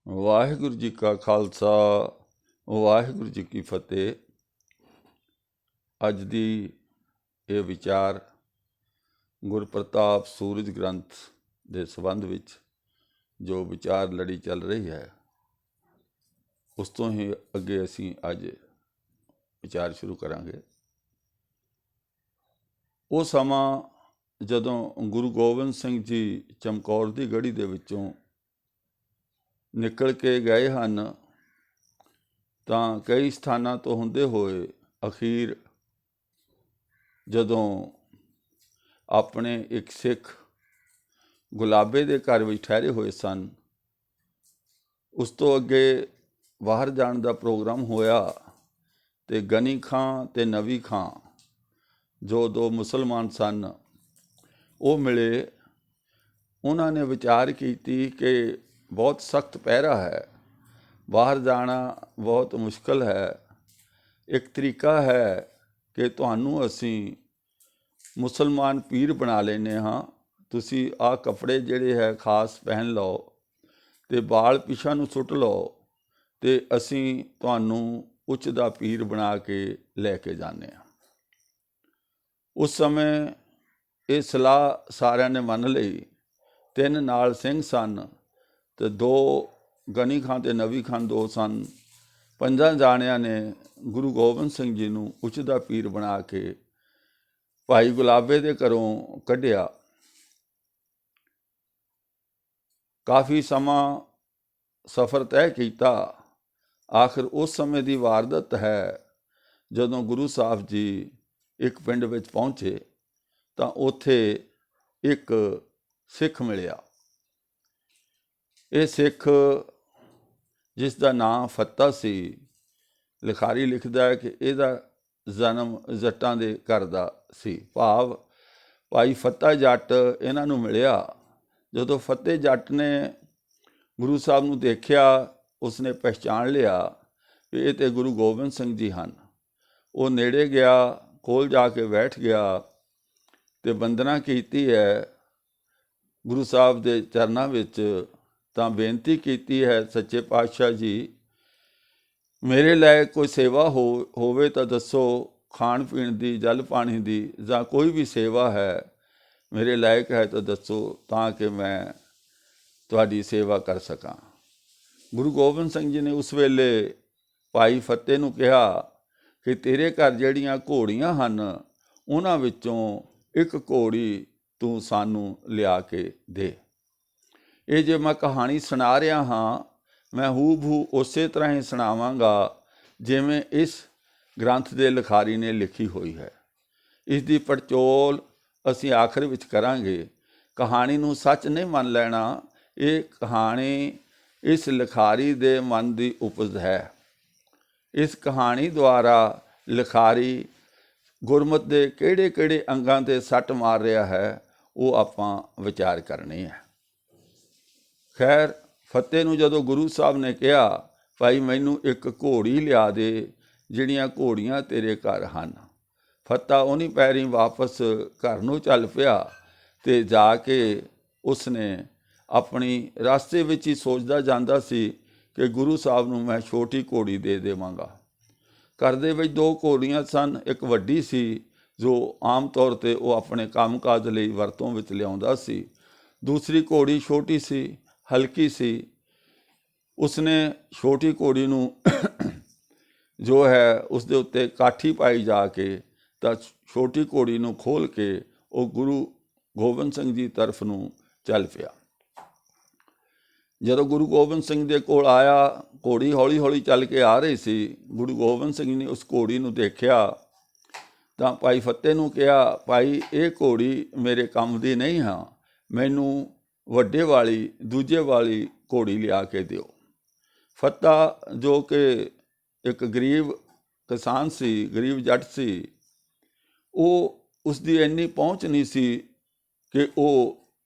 ਵਾਹਿਗੁਰੂ ਜੀ ਕਾ ਖਾਲਸਾ ਵਾਹਿਗੁਰੂ ਜੀ ਕੀ ਫਤਿਹ। ਅੱਜ ਦੀ ਇਹ ਵਿਚਾਰ ਗੁਰਪ੍ਰਤਾਪ ਸੂਰਜ ਗ੍ਰੰਥ ਦੇ ਸੰਬੰਧ ਵਿੱਚ ਜੋ ਵਿਚਾਰ ਲੜੀ ਚੱਲ ਰਹੀ ਹੈ, ਉਸ ਤੋਂ ਹੀ ਅੱਗੇ ਅਸੀਂ ਅੱਜ ਵਿਚਾਰ ਸ਼ੁਰੂ ਕਰਾਂਗੇ। ਉਹ ਸਮਾਂ ਜਦੋਂ ਗੁਰੂ ਗੋਬਿੰਦ ਸਿੰਘ ਜੀ ਚਮਕੌਰ ਦੀ ਗੜ੍ਹੀ ਦੇ ਵਿੱਚੋਂ ਨਿਕਲ ਕੇ ਗਏ ਹਨ, ਤਾਂ ਕਈ ਸਥਾਨਾਂ ਤੋਂ ਹੁੰਦੇ ਹੋਏ ਅਖੀਰ ਜਦੋਂ ਆਪਣੇ ਇੱਕ ਸਿੱਖ ਗੁਲਾਬੇ ਦੇ ਘਰ ਵਿੱਚ ਠਹਿਰੇ ਹੋਏ ਸਨ, ਉਸ ਤੋਂ ਅੱਗੇ ਬਾਹਰ ਜਾਣ ਦਾ ਪ੍ਰੋਗਰਾਮ ਹੋਇਆ ਅਤੇ ਗਨੀ ਖਾਂ ਅਤੇ ਨਵੀ ਖਾਂ ਜੋ ਦੋ ਮੁਸਲਮਾਨ ਸਨ ਉਹ ਮਿਲੇ। ਉਹਨਾਂ ਨੇ ਵਿਚਾਰ ਕੀਤੀ ਕਿ ਬਹੁਤ ਸਖਤ ਪਹਿਰਾ ਹੈ, ਬਾਹਰ ਜਾਣਾ ਬਹੁਤ ਮੁਸ਼ਕਲ ਹੈ। ਇੱਕ ਤਰੀਕਾ ਹੈ ਕਿ ਤੁਹਾਨੂੰ ਅਸੀਂ ਮੁਸਲਮਾਨ ਪੀਰ ਬਣਾ ਲੈਂਦੇ ਹਾਂ, ਤੁਸੀਂ ਆਹ ਕੱਪੜੇ ਜਿਹੜੇ ਹੈ ਖਾਸ ਪਹਿਨ ਲਓ ਅਤੇ ਵਾਲ ਪਿਛਾਂ ਨੂੰ ਸੁੱਟ ਲਓ ਅਤੇ ਅਸੀਂ ਤੁਹਾਨੂੰ ਉੱਚ ਦਾ ਪੀਰ ਬਣਾ ਕੇ ਲੈ ਕੇ ਜਾਂਦੇ ਹਾਂ। ਉਸ ਸਮੇਂ ਇਹ ਸਲਾਹ ਸਾਰਿਆਂ ਨੇ ਮੰਨ ਲਈ। 3 ਨਾਲ ਸਿੰਘ ਸਨ ਅਤੇ 2 ਗਨੀ ਖਾਂ ਅਤੇ ਨਵੀ ਖਾਂ 2 ਸਨ। 5 ਜਾਣਿਆਂ ਨੇ ਗੁਰੂ ਗੋਬਿੰਦ ਸਿੰਘ ਜੀ ਨੂੰ ਉੱਚ ਦਾ ਪੀਰ ਬਣਾ ਕੇ ਭਾਈ ਗੁਲਾਬੇ ਦੇ ਘਰੋਂ ਕੱਢਿਆ। ਕਾਫੀ ਸਮਾਂ ਸਫ਼ਰ ਤੈਅ ਕੀਤਾ। ਆਖਿਰ ਉਸ ਸਮੇਂ ਦੀ ਵਾਰਦਾਤ ਹੈ ਜਦੋਂ ਗੁਰੂ ਸਾਹਿਬ ਜੀ ਇੱਕ ਪਿੰਡ ਵਿੱਚ ਪਹੁੰਚੇ ਤਾਂ ਉੱਥੇ ਇੱਕ ਸਿੱਖ ਮਿਲਿਆ। ਇਹ ਸਿੱਖ, ਜਿਸ ਦਾ ਨਾਂ ਫੱਤਾ ਸੀ, ਲਿਖਾਰੀ ਲਿਖਦਾ ਹੈ ਕਿ ਇਹਦਾ ਜਨਮ ਜੱਟਾਂ ਦੇ ਘਰ ਦਾ ਸੀ। ਭਾਵ ਭਾਈ ਫੱਤਾ ਜੱਟ ਇਹਨਾਂ ਨੂੰ ਮਿਲਿਆ। ਜਦੋਂ ਫੱਤੇ ਜੱਟ ਨੇ ਗੁਰੂ ਸਾਹਿਬ ਨੂੰ ਦੇਖਿਆ, ਉਸਨੇ ਪਹਿਚਾਣ ਲਿਆ ਕਿ ਇਹ ਤਾਂ ਗੁਰੂ ਗੋਬਿੰਦ ਸਿੰਘ ਜੀ ਹਨ। ਉਹ ਨੇੜੇ ਗਿਆ, ਕੋਲ ਜਾ ਕੇ ਬੈਠ ਗਿਆ ਅਤੇ ਵੰਦਨਾ ਕੀਤੀ ਹੈ ਗੁਰੂ ਸਾਹਿਬ ਦੇ ਚਰਨਾਂ ਵਿੱਚ, ਤਾਂ ਬੇਨਤੀ ਕੀਤੀ ਹੈ, ਸੱਚੇ ਪਾਤਸ਼ਾਹ ਜੀ, ਮੇਰੇ ਲਈ ਕੋਈ ਸੇਵਾ ਹੋਵੇ ਤਾਂ ਦੱਸੋ, ਖਾਣ ਪੀਣ ਦੀ, ਜਲ ਪਾਣੀ ਦੀ, ਜਾਂ ਕੋਈ ਵੀ ਸੇਵਾ ਹੈ ਮੇਰੇ ਲਾਇਕ ਹੈ ਤਾਂ ਦੱਸੋ, ਤਾਂ ਕਿ ਮੈਂ ਤੁਹਾਡੀ ਸੇਵਾ ਕਰ ਸਕਾਂ। ਗੁਰੂ ਗੋਬਿੰਦ ਸਿੰਘ ਜੀ ਨੇ ਉਸ ਵੇਲੇ ਭਾਈ ਫੱਤੇ ਨੂੰ ਕਿਹਾ ਕਿ ਤੇਰੇ ਘਰ ਜਿਹੜੀਆਂ ਘੋੜੀਆਂ ਹਨ, ਉਹਨਾਂ ਵਿੱਚੋਂ ਇੱਕ ਘੋੜੀ ਤੂੰ ਸਾਨੂੰ ਲਿਆ ਕੇ ਦੇ। ਇਹ ਜੇ ਮੈਂ ਕਹਾਣੀ ਸੁਣਾ ਰਿਹਾ ਹਾਂ, ਮੈਂ ਹੂ-ਬਹੂ ਉਸੇ ਤਰ੍ਹਾਂ ਹੀ ਸੁਣਾਵਾਂਗਾ ਜਿਵੇਂ ਇਸ ਗ੍ਰੰਥ ਦੇ ਲਿਖਾਰੀ ਨੇ ਲਿਖੀ ਹੋਈ ਹੈ। ਇਸ ਦੀ ਪੜਚੋਲ ਅਸੀਂ ਆਖਰ ਵਿੱਚ ਕਰਾਂਗੇ। ਕਹਾਣੀ ਨੂੰ ਸੱਚ ਨਹੀਂ ਮੰਨ ਲੈਣਾ। ਇਹ ਕਹਾਣੀ ਇਸ ਲਿਖਾਰੀ ਦੇ ਮਨ ਦੀ ਉਪਜ ਹੈ। ਇਸ ਕਹਾਣੀ ਦੁਆਰਾ ਲਿਖਾਰੀ ਗੁਰਮਤਿ ਦੇ ਕਿਹੜੇ ਕਿਹੜੇ ਅੰਗਾਂ 'ਤੇ ਸੱਟ ਮਾਰ ਰਿਹਾ ਹੈ, ਉਹ ਆਪਾਂ ਵਿਚਾਰ ਕਰਨੀ ਹੈ। ਖੈਰ, ਫੱਤੇ ਨੂੰ ਜਦੋਂ ਗੁਰੂ ਸਾਹਿਬ ਨੇ ਕਿਹਾ, ਭਾਈ ਮੈਨੂੰ ਇੱਕ ਘੋੜੀ ਲਿਆ ਦੇ, ਜਿਹੜੀਆਂ ਘੋੜੀਆਂ ਤੇਰੇ ਘਰ ਹਨ, ਫੱਤਾ ਉਹਨੀ ਪੈਰੀਂ ਵਾਪਸ ਘਰ ਨੂੰ ਚੱਲ ਪਿਆ ਅਤੇ ਜਾ ਕੇ ਉਸਨੇ ਆਪਣੀ ਰਸਤੇ ਵਿੱਚ ਹੀ ਸੋਚਦਾ ਜਾਂਦਾ ਸੀ ਕਿ ਗੁਰੂ ਸਾਹਿਬ ਨੂੰ ਮੈਂ ਛੋਟੀ ਘੋੜੀ ਦੇ ਦੇਵਾਂਗਾ। ਘਰ ਦੇ ਵਿੱਚ 2 ਘੋੜੀਆਂ ਸਨ। ਇੱਕ ਵੱਡੀ ਸੀ ਜੋ ਆਮ ਤੌਰ 'ਤੇ ਉਹ ਆਪਣੇ ਕੰਮ ਕਾਜ ਲਈ ਵਰਤੋਂ ਵਿੱਚ ਲਿਆਉਂਦਾ ਸੀ। ਦੂਸਰੀ ਘੋੜੀ ਛੋਟੀ ਸੀ, ਹਲਕੀ ਸੀ। ਉਸਨੇ ਛੋਟੀ ਘੋੜੀ ਨੂੰ ਜੋ ਹੈ ਉਸ ਦੇ ਉੱਤੇ ਕਾਠੀ ਪਾਈ ਜਾ ਕੇ ਤਾਂ ਛੋਟੀ ਘੋੜੀ ਨੂੰ ਖੋਲ੍ਹ ਕੇ ਉਹ ਗੁਰੂ ਗੋਬਿੰਦ ਸਿੰਘ ਜੀ ਤਰਫ ਨੂੰ ਚੱਲ ਪਿਆ। ਜਦੋਂ ਗੁਰੂ ਗੋਬਿੰਦ ਸਿੰਘ ਦੇ ਕੋਲ ਆਇਆ, ਘੋੜੀ ਹੌਲੀ ਹੌਲੀ ਚੱਲ ਕੇ ਆ ਰਹੀ ਸੀ। ਗੁਰੂ ਗੋਬਿੰਦ ਸਿੰਘ ਨੇ ਉਸ ਘੋੜੀ ਨੂੰ ਦੇਖਿਆ ਤਾਂ ਭਾਈ ਫੱਤੇ ਨੂੰ ਕਿਹਾ, ਭਾਈ ਇਹ ਘੋੜੀ ਮੇਰੇ ਕੰਮ ਦੀ ਨਹੀਂ ਹਾਂ, ਮੈਨੂੰ ਵੱਡੇ ਵਾਲੀ, ਦੂਜੇ ਵਾਲੀ ਘੋੜੀ ਲਿਆ ਕੇ ਦਿਓ। ਫੱਤਾ, ਜੋ ਕਿ ਇੱਕ ਗਰੀਬ ਕਿਸਾਨ ਸੀ, ਗਰੀਬ ਜੱਟ ਸੀ, ਉਹ ਉਸਦੀ ਇੰਨੀ ਪਹੁੰਚ ਨਹੀਂ ਸੀ ਕਿ ਉਹ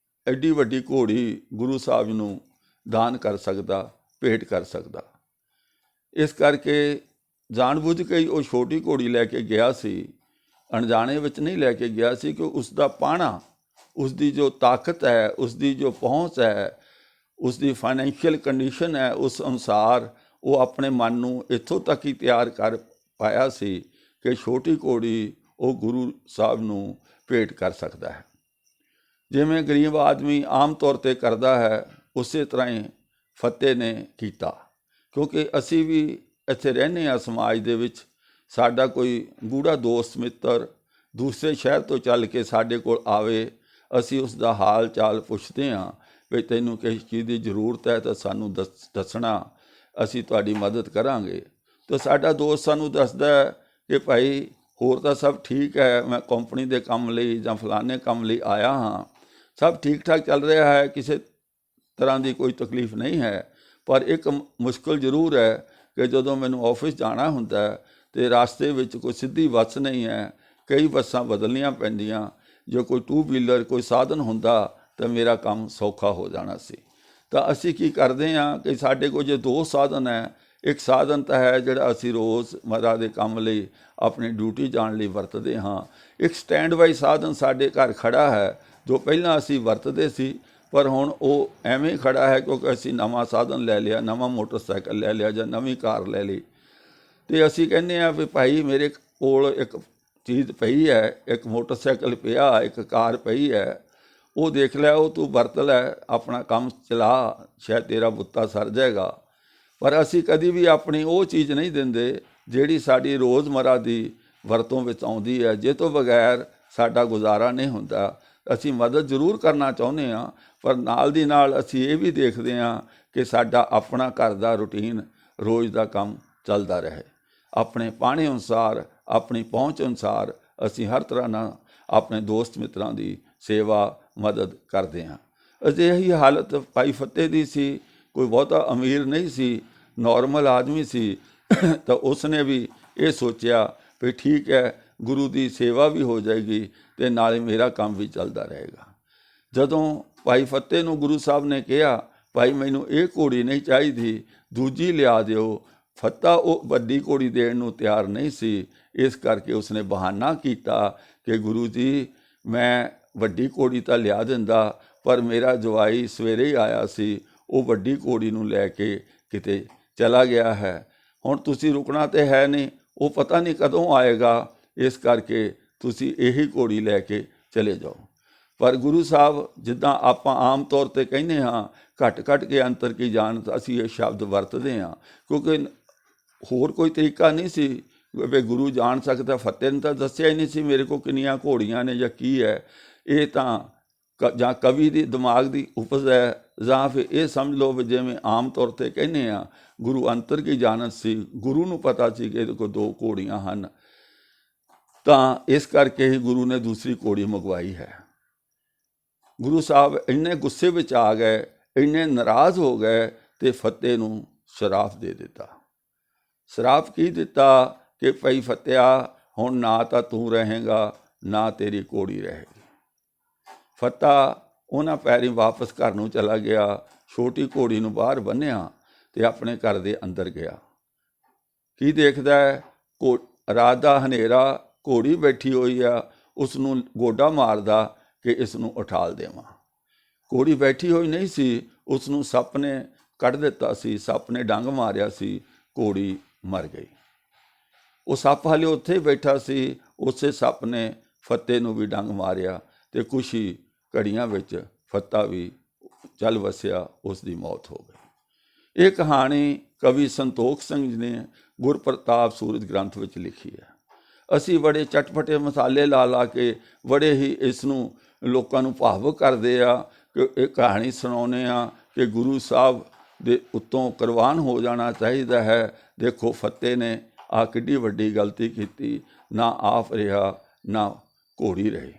ਐਡੀ ਵੱਡੀ ਘੋੜੀ ਗੁਰੂ ਸਾਹਿਬ ਨੂੰ ਦਾਨ ਕਰ ਸਕਦਾ, ਭੇਟ ਕਰ ਸਕਦਾ। ਇਸ ਕਰਕੇ ਜਾਣ-ਬੁੱਝ ਕੇ ਉਹ ਛੋਟੀ ਘੋੜੀ ਲੈ ਕੇ ਗਿਆ ਸੀ। ਅਣਜਾਣੇ ਵਿੱਚ ਨਹੀਂ ਲੈ ਕੇ ਗਿਆ ਸੀ ਕਿ ਉਸ ਦਾ ਪਾਣਾ, ਉਸ ਦੀ ਜੋ ਤਾਕਤ ਹੈ, ਉਸ ਦੀ ਜੋ ਪਹੁੰਚ ਹੈ, ਉਸਦੀ ਫਾਈਨੈਂਸ਼ੀਅਲ ਕੰਡੀਸ਼ਨ ਹੈ, ਉਸ ਅਨੁਸਾਰ ਉਹ ਆਪਣੇ ਮਨ ਨੂੰ ਇੱਥੋਂ ਤੱਕ ਹੀ ਤਿਆਰ ਕਰ ਪਾਇਆ ਸੀ ਕਿ ਛੋਟੀ ਘੋੜੀ ਉਹ ਗੁਰੂ ਸਾਹਿਬ ਨੂੰ ਭੇਟ ਕਰ ਸਕਦਾ ਹੈ। ਜਿਵੇਂ ਗਰੀਬ ਆਦਮੀ ਆਮ ਤੌਰ 'ਤੇ ਕਰਦਾ ਹੈ, ਉਸੇ ਤਰ੍ਹਾਂ ਹੀ ਫਤਿਹ ਨੇ ਕੀਤਾ। ਕਿਉਂਕਿ ਅਸੀਂ ਵੀ ਇੱਥੇ ਰਹਿੰਦੇ ਹਾਂ ਸਮਾਜ ਦੇ ਵਿੱਚ, ਸਾਡਾ ਕੋਈ ਗੂੜਾ ਦੋਸਤ ਮਿੱਤਰ ਦੂਸਰੇ ਸ਼ਹਿਰ ਤੋਂ ਚੱਲ ਕੇ ਸਾਡੇ ਕੋਲ ਆਵੇ, ਅਸੀਂ ਉਸ ਦਾ ਹਾਲ ਚਾਲ ਪੁੱਛਦੇ ਹਾਂ ਵੀ ਤੈਨੂੰ ਕਿਸੇ ਚੀਜ਼ ਦੀ ਜ਼ਰੂਰਤ ਹੈ ਤਾਂ ਸਾਨੂੰ ਦੱਸਣਾ, ਅਸੀਂ ਤੁਹਾਡੀ ਮਦਦ ਕਰਾਂਗੇ। ਤਾਂ ਸਾਡਾ ਦੋਸਤ ਸਾਨੂੰ ਦੱਸਦਾ ਕਿ ਭਾਈ ਹੋਰ ਤਾਂ ਸਭ ਠੀਕ ਹੈ, ਮੈਂ ਕੰਪਨੀ ਦੇ ਕੰਮ ਲਈ ਜਾਂ ਫਲਾਣੇ ਕੰਮ ਲਈ ਆਇਆ ਹਾਂ, ਸਭ ਠੀਕ ਠਾਕ ਚੱਲ ਰਿਹਾ ਹੈ, ਕਿਸੇ ਤਰ੍ਹਾਂ ਦੀ ਕੋਈ ਤਕਲੀਫ ਨਹੀਂ ਹੈ, ਪਰ ਇੱਕ ਮੁਸ਼ਕਿਲ ਜ਼ਰੂਰ ਹੈ ਕਿ ਜਦੋਂ ਮੈਨੂੰ ਆਫਿਸ ਜਾਣਾ ਹੁੰਦਾ ਅਤੇ ਰਾਸਤੇ ਵਿੱਚ ਕੋਈ ਸਿੱਧੀ ਬੱਸ ਨਹੀਂ ਹੈ, ਕਈ ਬੱਸਾਂ ਬਦਲਣੀਆਂ ਪੈਂਦੀਆਂ। ਜੇ ਕੋਈ 2 ਵੀਲਰ ਕੋਈ ਸਾਧਨ ਹੁੰਦਾ ਤਾਂ ਮੇਰਾ ਕੰਮ ਸੌਖਾ ਹੋ ਜਾਣਾ ਸੀ। ਤਾਂ ਅਸੀਂ ਕੀ ਕਰਦੇ ਹਾਂ ਕਿ ਸਾਡੇ ਕੋਲ ਜੇ 2 ਸਾਧਨ ਹੈ, ਇੱਕ ਸਾਧਨ ਤਾਂ ਹੈ ਜਿਹੜਾ ਅਸੀਂ ਰੋਜ਼ਮਰਰਾ ਦੇ ਕੰਮ ਲਈ ਆਪਣੀ ਡਿਊਟੀ ਜਾਣ ਲਈ ਵਰਤਦੇ ਹਾਂ, ਇੱਕ ਸਟੈਂਡ ਬਾਈ ਸਾਧਨ ਸਾਡੇ ਘਰ ਖੜ੍ਹਾ ਹੈ ਜੋ ਪਹਿਲਾਂ ਅਸੀਂ ਵਰਤਦੇ ਸੀ, ਪਰ ਹੁਣ ਉਹ ਐਵੇਂ ਖੜ੍ਹਾ ਹੈ ਕਿਉਂਕਿ ਅਸੀਂ ਨਵਾਂ ਸਾਧਨ ਲੈ ਲਿਆ, ਨਵਾਂ ਮੋਟਰਸਾਈਕਲ ਲੈ ਲਿਆ ਜਾਂ ਨਵੀਂ ਕਾਰ ਲੈ ਲਈ। ਅਤੇ ਅਸੀਂ ਕਹਿੰਦੇ ਹਾਂ ਵੀ ਭਾਈ ਮੇਰੇ ਕੋਲ ਇੱਕ ਚੀਜ਼ ਪਈ ਹੈ, ਇੱਕ ਮੋਟਰਸਾਈਕਲ ਪਿਆ, ਇੱਕ ਕਾਰ ਪਈ ਹੈ, ਉਹ ਦੇਖ ਲੈ, ਉਹ ਤੂੰ ਵਰਤ ਲੈ, ਆਪਣਾ ਕੰਮ ਚਲਾ, ਸ਼ਾਇਦ ਤੇਰਾ ਬੁੱਤਾ ਸਰ ਜਾਏਗਾ। ਪਰ ਅਸੀਂ ਕਦੀ ਵੀ ਆਪਣੀ ਉਹ ਚੀਜ਼ ਨਹੀਂ ਦਿੰਦੇ ਜਿਹੜੀ ਸਾਡੀ ਰੋਜ਼ਮਰਰਾ ਦੀ ਵਰਤੋਂ ਵਿੱਚ ਆਉਂਦੀ ਹੈ, ਜਿਹ ਤੋਂ ਬਗੈਰ ਸਾਡਾ ਗੁਜ਼ਾਰਾ ਨਹੀਂ ਹੁੰਦਾ। ਅਸੀਂ ਮਦਦ ਜ਼ਰੂਰ ਕਰਨਾ ਚਾਹੁੰਦੇ ਹਾਂ, ਪਰ ਨਾਲ ਦੀ ਨਾਲ ਅਸੀਂ ਇਹ ਵੀ ਦੇਖਦੇ ਹਾਂ ਕਿ ਸਾਡਾ ਆਪਣਾ ਘਰ ਦਾ ਰੂਟੀਨ ਰੋਜ਼ ਦਾ ਕੰਮ ਚੱਲਦਾ ਰਹੇ। ਆਪਣੇ ਪਾਣੇ ਅਨੁਸਾਰ, ਆਪਣੀ ਪਹੁੰਚ ਅਨੁਸਾਰ ਅਸੀਂ ਹਰ ਤਰ੍ਹਾਂ ਨਾਲ ਆਪਣੇ ਦੋਸਤ ਮਿੱਤਰਾਂ ਦੀ ਸੇਵਾ ਮਦਦ ਕਰਦੇ ਹਾਂ। ਅਜਿਹੀ ਹਾਲਤ ਭਾਈ ਫਤਿਹ ਦੀ ਸੀ, ਕੋਈ ਬਹੁਤਾ ਅਮੀਰ ਨਹੀਂ ਸੀ, ਨੋਰਮਲ ਆਦਮੀ ਸੀ। ਤਾਂ ਉਸਨੇ ਵੀ ਇਹ ਸੋਚਿਆ ਵੀ ਠੀਕ ਹੈ, ਗੁਰੂ ਦੀ ਸੇਵਾ ਵੀ ਹੋ ਜਾਏਗੀ ਅਤੇ ਨਾਲੇ ਮੇਰਾ ਕੰਮ ਵੀ ਚੱਲਦਾ ਰਹੇਗਾ। ਜਦੋਂ ਭਾਈ ਫਤਿਹ ਨੂੰ ਗੁਰੂ ਸਾਹਿਬ ਨੇ ਕਿਹਾ ਭਾਈ ਮੈਨੂੰ ਇਹ ਘੋੜੀ ਨਹੀਂ ਚਾਹੀਦੀ, ਦੂਜੀ ਲਿਆ ਦਿਓ, ਫਤਿਹ ਉਹ ਵੱਡੀ ਘੋੜੀ ਦੇਣ ਨੂੰ ਤਿਆਰ ਨਹੀਂ ਸੀ। ਇਸ ਕਰਕੇ ਉਸਨੇ ਬਹਾਨਾ ਕੀਤਾ ਕਿ ਗੁਰੂ ਜੀ ਮੈਂ ਵੱਡੀ ਘੋੜੀ ਤਾਂ ਲਿਆ ਦਿੰਦਾ, ਪਰ ਮੇਰਾ ਜਵਾਈ ਸਵੇਰੇ ਹੀ ਆਇਆ ਸੀ, ਉਹ ਵੱਡੀ ਘੋੜੀ ਨੂੰ ਲੈ ਕੇ ਕਿਤੇ ਚਲਾ ਗਿਆ ਹੈ, ਹੁਣ ਤੁਸੀਂ ਰੁਕਣਾ ਤਾਂ ਹੈ ਨਹੀਂ, ਉਹ ਪਤਾ ਨਹੀਂ ਕਦੋਂ ਆਏਗਾ, ਇਸ ਕਰਕੇ ਤੁਸੀਂ ਇਹੀ ਘੋੜੀ ਲੈ ਕੇ ਚਲੇ ਜਾਓ। ਪਰ ਗੁਰੂ ਸਾਹਿਬ ਜਿੱਦਾਂ ਆਪਾਂ ਆਮ ਤੌਰ 'ਤੇ ਕਹਿੰਦੇ ਹਾਂ ਘੱਟ ਘੱਟ ਕੇ ਅੰਤਰ ਕੀ ਜਾਣ, ਅਸੀਂ ਇਹ ਸ਼ਬਦ ਵਰਤਦੇ ਹਾਂ ਕਿਉਂਕਿ ਹੋਰ ਕੋਈ ਤਰੀਕਾ ਨਹੀਂ ਸੀ ਵੀ ਗੁਰੂ ਜਾਣ ਸਕਦਾ। ਫਤਿਹ ਨੇ ਤਾਂ ਦੱਸਿਆ ਹੀ ਨਹੀਂ ਸੀ ਮੇਰੇ ਕੋਲ ਕਿੰਨੀਆਂ ਘੋੜੀਆਂ ਨੇ ਜਾਂ ਕੀ ਹੈ, ਇਹ ਤਾਂ ਜਾਂ ਕਵੀ ਦੀ ਦਿਮਾਗ ਦੀ ਉਪਜ ਹੈ, ਜਾਂ ਫਿਰ ਇਹ ਸਮਝ ਲਓ ਵੀ ਜਿਵੇਂ ਆਮ ਤੌਰ 'ਤੇ ਕਹਿੰਦੇ ਹਾਂ ਗੁਰੂ ਅੰਤਰ ਕੀ ਜਾਣਤ ਸੀ, ਗੁਰੂ ਨੂੰ ਪਤਾ ਸੀ ਕਿ ਇਹਦੇ ਕੋਲ 2 ਘੋੜੀਆਂ ਹਨ, ਤਾਂ ਇਸ ਕਰਕੇ ਹੀ ਗੁਰੂ ਨੇ ਦੂਸਰੀ ਘੋੜੀ ਮੰਗਵਾਈ ਹੈ। ਗੁਰੂ ਸਾਹਿਬ ਇੰਨੇ ਗੁੱਸੇ ਵਿੱਚ ਆ ਗਏ, ਇੰਨੇ ਨਾਰਾਜ਼ ਹੋ ਗਏ ਅਤੇ ਫਤਿਹ ਨੂੰ ਸ਼ਰਾਪ ਦੇ ਦਿੱਤਾ। ਸ਼ਰਾਪ ਕੀ ਦਿੱਤਾ ਕਿ ਭਾਈ ਫਤਿਹਾ ਹੁਣ ਨਾ ਤਾਂ ਤੂੰ ਰਹੇਗਾ, ਨਾ ਤੇਰੀ ਘੋੜੀ ਰਹੇਗੀ। ਫਤਿਹ ਉਹਨਾਂ ਪੈਰੀ ਵਾਪਸ ਘਰ ਨੂੰ ਚਲਾ ਗਿਆ, ਛੋਟੀ ਘੋੜੀ ਨੂੰ ਬਾਹਰ ਬੰਨ੍ਹਿਆ ਅਤੇ ਆਪਣੇ ਘਰ ਦੇ ਅੰਦਰ ਗਿਆ। ਕੀ ਦੇਖਦਾ ਹੈ, ਰਾਤ ਦਾ ਹਨੇਰਾ, ਘੋੜੀ ਬੈਠੀ ਹੋਈ ਆ, ਉਸ ਨੂੰ ਗੋਡਾ ਮਾਰਦਾ ਕਿ ਇਸ ਨੂੰ ਉਠਾਲ ਦੇਵਾਂ। ਘੋੜੀ ਬੈਠੀ ਹੋਈ ਨਹੀਂ ਸੀ, ਉਸ ਨੂੰ ਸੱਪ ਨੇ ਕੱਢ ਦਿੱਤਾ ਸੀ, ਸੱਪ ਨੇ ਡੰਗ ਮਾਰਿਆ ਸੀ, ਘੋੜੀ ਮਰ ਗਈ। ਉਹ ਸੱਪ ਹਾਲੇ ਉੱਥੇ ਹੀ ਬੈਠਾ ਸੀ, ਉਸੇ ਸੱਪ ਨੇ ਫਤਿਹ ਨੂੰ ਵੀ ਡੰਗ ਮਾਰਿਆ ਅਤੇ ਕੁਛ ਹੀ ਘੜੀਆਂ ਵਿੱਚ ਫਤਿਹ ਵੀ ਚੱਲ ਵਸਿਆ, ਉਸ ਦੀ ਮੌਤ ਹੋ ਗਈ। ਇਹ ਕਹਾਣੀ ਕਵੀ ਸੰਤੋਖ ਸਿੰਘ ਜੀ ਨੇ ਗੁਰਪ੍ਰਤਾਪ ਸੂਰਜ ਗ੍ਰੰਥ ਵਿੱਚ ਲਿਖੀ ਹੈ। ਅਸੀਂ ਬੜੇ ਚਟਪਟੇ ਮਸਾਲੇ ਲਾ ਲਾ ਕੇ ਬੜੇ ਹੀ ਇਸ ਨੂੰ ਲੋਕਾਂ ਨੂੰ ਭਾਵੁਕ ਕਰਦੇ ਆ ਕਿ ਇਹ ਕਹਾਣੀ ਸੁਣਾਉਂਦੇ ਆ ਕਿ ਗੁਰੂ ਸਾਹਿਬ ਦੇ ਉੱਤੋਂ ਕੁਰਬਾਨ ਹੋ ਜਾਣਾ ਚਾਹੀਦਾ ਹੈ। ਦੇਖੋ ਫਤਿਹ ਨੇ ਆਹ ਕਿੱਡੀ ਵੱਡੀ ਗਲਤੀ ਕੀਤੀ, ਨਾ ਆਪ ਰਿਹਾ ਨਾ ਘੋੜੀ ਰਹੀ।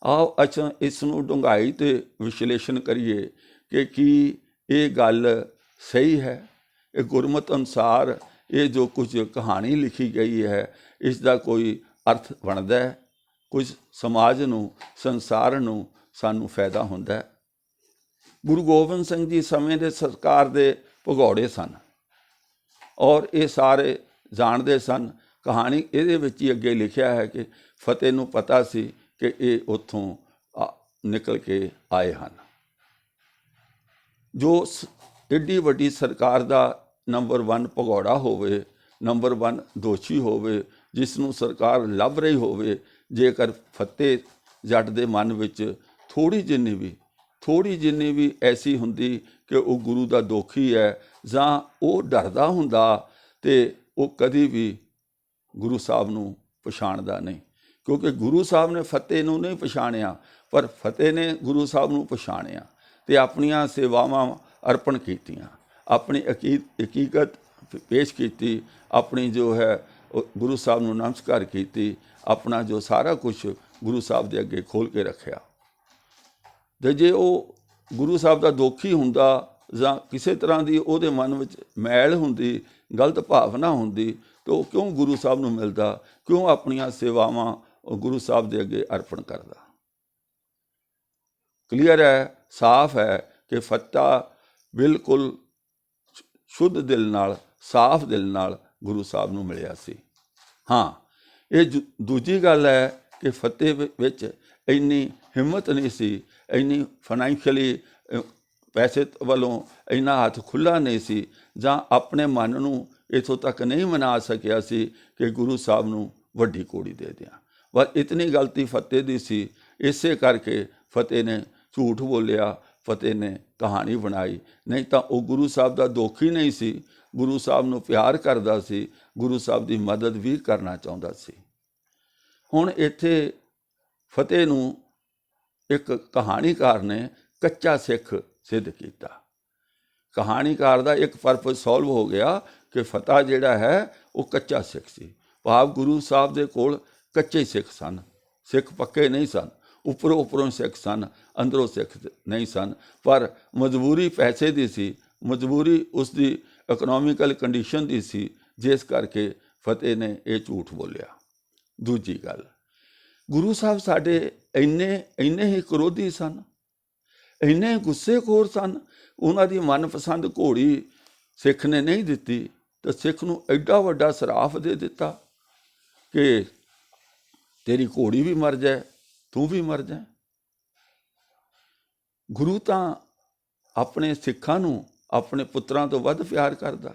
ਆਓ ਅੱਛਾ ਇਸ ਨੂੰ ਡੂੰਘਾਈ ਤੇ ਵਿਸ਼ਲੇਸ਼ਣ ਕਰੀਏ ਕਿ ਕੀ ਇਹ ਗੱਲ ਸਹੀ ਹੈ। ਇਹ ਗੁਰਮਤਿ ਅਨੁਸਾਰ ਇਹ ਜੋ ਕੁਝ ਕਹਾਣੀ ਲਿਖੀ ਗਈ ਹੈ, ਇਸ ਦਾ ਕੋਈ ਅਰਥ ਬਣਦਾ ਹੈ, ਕੁਝ ਸਮਾਜ ਨੂੰ, ਸੰਸਾਰ ਨੂੰ ਸਾਨੂੰ ਫਾਇਦਾ ਹੁੰਦਾ ਹੈ। ਗੁਰੂ ਗੋਬਿੰਦ ਸਿੰਘ ਜੀ ਸਮੇਂ ਦੇ ਸਰਕਾਰ ਦੇ ਭਗੌੜੇ ਸਨ ਔਰ ਇਹ ਸਾਰੇ ਜਾਣਦੇ ਸਨ। ਕਹਾਣੀ ਇਹਦੇ ਵਿੱਚ ਹੀ ਅੱਗੇ ਲਿਖਿਆ ਹੈ ਕਿ ਫਤਿਹ ਨੂੰ ਪਤਾ ਸੀ ਕਿ ਇਹ ਉੱਥੋਂ ਨਿਕਲ ਕੇ ਆਏ ਹਨ। ਜੋ ਏਡੀ ਵੱਡੀ ਸਰਕਾਰ ਦਾ ਨੰਬਰ 1 ਭਗੌੜਾ ਹੋਵੇ, ਨੰਬਰ 1 ਦੋਸ਼ੀ ਹੋਵੇ, ਜਿਸ ਨੂੰ ਸਰਕਾਰ ਲੱਭ ਰਹੀ ਹੋਵੇ, ਜੇਕਰ ਫਤਿਹ ਜੱਟ ਦੇ ਮਨ ਵਿੱਚ ਥੋੜ੍ਹੀ ਜਿੰਨੀ ਵੀ ਐਸੀ ਹੁੰਦੀ ਕਿ ਉਹ ਗੁਰੂ ਦਾ ਦੋਖੀ ਹੈ ਜਾਂ ਉਹ ਡਰਦਾ ਹੁੰਦਾ, ਤੇ ਉਹ ਕਦੀ ਵੀ ਗੁਰੂ ਸਾਹਿਬ ਨੂੰ ਪਛਾਣਦਾ ਨਹੀਂ। ਕਿਉਂਕਿ ਗੁਰੂ ਸਾਹਿਬ ਨੇ ਫਤਿਹ ਨੂੰ ਨਹੀਂ ਪਛਾਣਿਆ, ਪਰ ਫਤਿਹ ਨੇ ਗੁਰੂ ਸਾਹਿਬ ਨੂੰ ਪਛਾਣਿਆ ਅਤੇ ਆਪਣੀਆਂ ਸੇਵਾਵਾਂ ਅਰਪਣ ਕੀਤੀਆਂ, ਆਪਣੀ ਹਕੀਕਤ ਪੇਸ਼ ਕੀਤੀ, ਆਪਣੀ ਜੋ ਹੈ ਗੁਰੂ ਸਾਹਿਬ ਨੂੰ ਨਮਸਕਾਰ ਕੀਤੀ, ਆਪਣਾ ਜੋ ਸਾਰਾ ਕੁਛ ਗੁਰੂ ਸਾਹਿਬ ਦੇ ਅੱਗੇ ਖੋਲ੍ਹ ਕੇ ਰੱਖਿਆ। ਅਤੇ ਜੇ ਉਹ ਗੁਰੂ ਸਾਹਿਬ ਦਾ ਦੋਖੀ ਹੁੰਦਾ ਜਾਂ ਕਿਸੇ ਤਰ੍ਹਾਂ ਦੀ ਉਹਦੇ ਮਨ ਵਿੱਚ ਮੈਲ ਹੁੰਦੀ, ਗਲਤ ਭਾਵਨਾ ਹੁੰਦੀ, ਤਾਂ ਉਹ ਕਿਉਂ ਗੁਰੂ ਸਾਹਿਬ ਨੂੰ ਮਿਲਦਾ, ਕਿਉਂ ਆਪਣੀਆਂ ਸੇਵਾਵਾਂ ਉਹ ਗੁਰੂ ਸਾਹਿਬ ਦੇ ਅੱਗੇ ਅਰਪਣ ਕਰਦਾ। ਕਲੀਅਰ ਹੈ, ਸਾਫ਼ ਹੈ ਕਿ ਫਤਿਹ ਬਿਲਕੁਲ ਸ਼ੁੱਧ ਦਿਲ ਨਾਲ, ਸਾਫ਼ ਦਿਲ ਨਾਲ ਗੁਰੂ ਸਾਹਿਬ ਨੂੰ ਮਿਲਿਆ ਸੀ। ਹਾਂ, ਇਹ ਦੂਜੀ ਗੱਲ ਹੈ ਕਿ ਫਤਿਹ ਵਿੱਚ ਇੰਨੀ ਹਿੰਮਤ ਨਹੀਂ ਸੀ, ਇੰਨੀ ਫਾਈਨੈਂਸ਼ੀਅਲੀ ਪੈਸੇ ਵੱਲੋਂ ਇੰਨਾ ਹੱਥ ਖੁੱਲ੍ਹਾ ਨਹੀਂ ਸੀ, ਜਾਂ ਆਪਣੇ ਮਨ ਨੂੰ ਇੱਥੋਂ ਤੱਕ ਨਹੀਂ ਮਨਾ ਸਕਿਆ ਸੀ ਕਿ ਗੁਰੂ ਸਾਹਿਬ ਨੂੰ ਵੱਡੀ ਕੋੜੀ ਦੇ ਦਿਆਂ। ਪਰ ਇਤਨੀ ਗਲਤੀ ਫਤਿਹ ਦੀ ਸੀ, ਇਸੇ ਕਰਕੇ ਫਤਿਹ ਨੇ ਝੂਠ ਬੋਲਿਆ, ਫਤਿਹ ਨੇ ਕਹਾਣੀ ਬਣਾਈ। ਨਹੀਂ ਤਾਂ ਉਹ ਗੁਰੂ ਸਾਹਿਬ ਦਾ ਦੋਖੀ ਨਹੀਂ ਸੀ, ਗੁਰੂ ਸਾਹਿਬ ਨੂੰ ਪਿਆਰ ਕਰਦਾ ਸੀ, ਗੁਰੂ ਸਾਹਿਬ ਦੀ ਮਦਦ ਵੀ ਕਰਨਾ ਚਾਹੁੰਦਾ ਸੀ। ਹੁਣ ਇੱਥੇ ਫਤਿਹ ਨੂੰ ਇੱਕ ਕਹਾਣੀਕਾਰ ਨੇ ਕੱਚਾ ਸਿੱਖ ਸਿੱਧ ਕੀਤਾ। ਕਹਾਣੀਕਾਰ ਦਾ ਇੱਕ ਪਰਪਸ ਸੋਲਵ ਹੋ ਗਿਆ ਕਿ ਫਤਿਹ ਜਿਹੜਾ ਹੈ ਉਹ ਕੱਚਾ ਸਿੱਖ ਸੀ। ਭਾਵ ਗੁਰੂ ਸਾਹਿਬ ਦੇ ਕੋਲ ਕੱਚੇ ਸਿੱਖ ਸਨ, ਸਿੱਖ ਪੱਕੇ ਨਹੀਂ ਸਨ, ਉੱਪਰੋਂ ਸਿੱਖ ਸਨ, ਅੰਦਰੋਂ ਸਿੱਖ ਨਹੀਂ ਸਨ। ਪਰ ਮਜਬੂਰੀ ਪੈਸੇ ਦੀ ਸੀ, ਮਜਬੂਰੀ ਉਸ ਦੀ ਇਕਨੋਮਿਕਲ ਕੰਡੀਸ਼ਨ ਦੀ ਸੀ, ਜਿਸ ਕਰਕੇ ਫਤਿਹ ਨੇ ਇਹ ਝੂਠ ਬੋਲਿਆ। ਦੂਜੀ ਗੱਲ, ਗੁਰੂ ਸਾਹਿਬ ਸਾਡੇ ਇੰਨੇ ਹੀ ਕਰੋਧੀ ਸਨ, ਇੰਨੇ ਗੁੱਸੇਖੋਰ ਸਨ, ਉਹਨਾਂ ਦੀ ਮਨਪਸੰਦ ਘੋੜੀ ਸਿੱਖ ਨੇ ਨਹੀਂ ਦਿੱਤੀ, ਤਾਂ ਸਿੱਖ ਨੂੰ ਐਡਾ ਵੱਡਾ ਸਰਾਫ ਦੇ ਦਿੱਤਾ ਕਿ ਤੇਰੀ ਘੋੜੀ ਵੀ ਮਰ ਜਾਏ, ਤੂੰ ਵੀ ਮਰ ਜਾਏ। ਗੁਰੂ ਤਾਂ ਆਪਣੇ ਸਿੱਖਾਂ ਨੂੰ ਆਪਣੇ ਪੁੱਤਰਾਂ ਤੋਂ ਵੱਧ ਪਿਆਰ ਕਰਦਾ।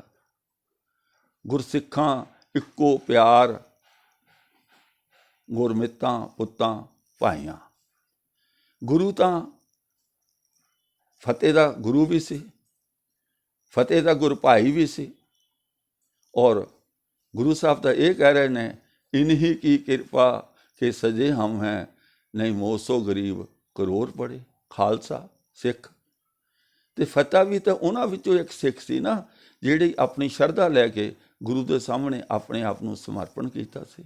ਗੁਰਸਿੱਖਾਂ ਇੱਕੋ ਪਿਆਰ, ਗੁਰਮਿੱਤਾਂ ਪੁੱਤਾਂ ਭਾਈਆਂ। ਗੁਰੂ ਤਾਂ ਫਤਿਹ ਦਾ ਗੁਰੂ ਵੀ ਸੀ, ਫਤਿਹ ਦਾ ਗੁਰ ਭਾਈ ਵੀ ਸੀ। ਔਰ ਗੁਰੂ ਸਾਹਿਬ ਤਾਂ ਇਹ ਕਹਿ ਰਹੇ ਨੇ, ਇਨਹੀ ਕੀ ਕਿਰਪਾ ਕਿ ਸਜੇ ਹਮ ਹੈ, ਨਹੀਂ ਮੋਸੋ ਗਰੀਬ ਕਰੋੜ ਪੜੇ। ਖਾਲਸਾ ਸਿੱਖ, ਅਤੇ ਫਤਿਹ ਵੀ ਤਾਂ ਉਹਨਾਂ ਵਿੱਚੋਂ ਇੱਕ ਸਿੱਖ ਸੀ ਨਾ, ਜਿਹੜੀ ਆਪਣੀ ਸ਼ਰਧਾ ਲੈ ਕੇ ਗੁਰੂ ਦੇ ਸਾਹਮਣੇ ਆਪਣੇ ਆਪ ਨੂੰ ਸਮਰਪਣ ਕੀਤਾ ਸੀ।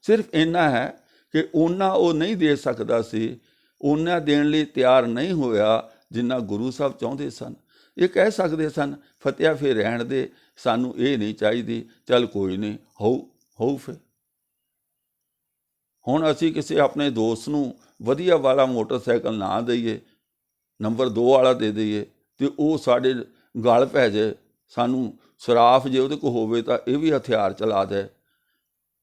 ਸਿਰਫ ਇੰਨਾ ਹੈ ਕਿ ਓਨਾ ਉਹ ਨਹੀਂ ਦੇ ਸਕਦਾ ਸੀ, ਓਨਾ ਦੇਣ ਲਈ ਤਿਆਰ ਨਹੀਂ ਹੋਇਆ ਜਿੰਨਾ ਗੁਰੂ ਸਾਹਿਬ ਚਾਹੁੰਦੇ ਸਨ। ਇਹ ਕਹਿ ਸਕਦੇ ਸਨ, ਫਤਿਹ ਫਿਰ ਰਹਿਣ ਦੇ, ਸਾਨੂੰ ਇਹ ਨਹੀਂ ਚਾਹੀਦੀ, ਚੱਲ ਕੋਈ ਨਹੀਂ, ਹੋਊ ਫਿਰ। ਹੁਣ ਅਸੀਂ ਕਿਸੇ ਆਪਣੇ ਦੋਸਤ ਨੂੰ ਵਧੀਆ ਵਾਲਾ ਮੋਟਰਸਾਈਕਲ ਨਾ ਦਈਏ, ਨੰਬਰ 2 ਵਾਲਾ ਦੇ ਦਈਏ, ਅਤੇ ਉਹ ਸਾਡੇ ਗਲ ਪੈ ਜਾਏ, ਸਾਨੂੰ ਸਰਾਫ ਜੇ ਉਹਦੇ ਕੋਲ ਹੋਵੇ ਤਾਂ ਇਹ ਵੀ ਹਥਿਆਰ ਚਲਾ ਦੇ,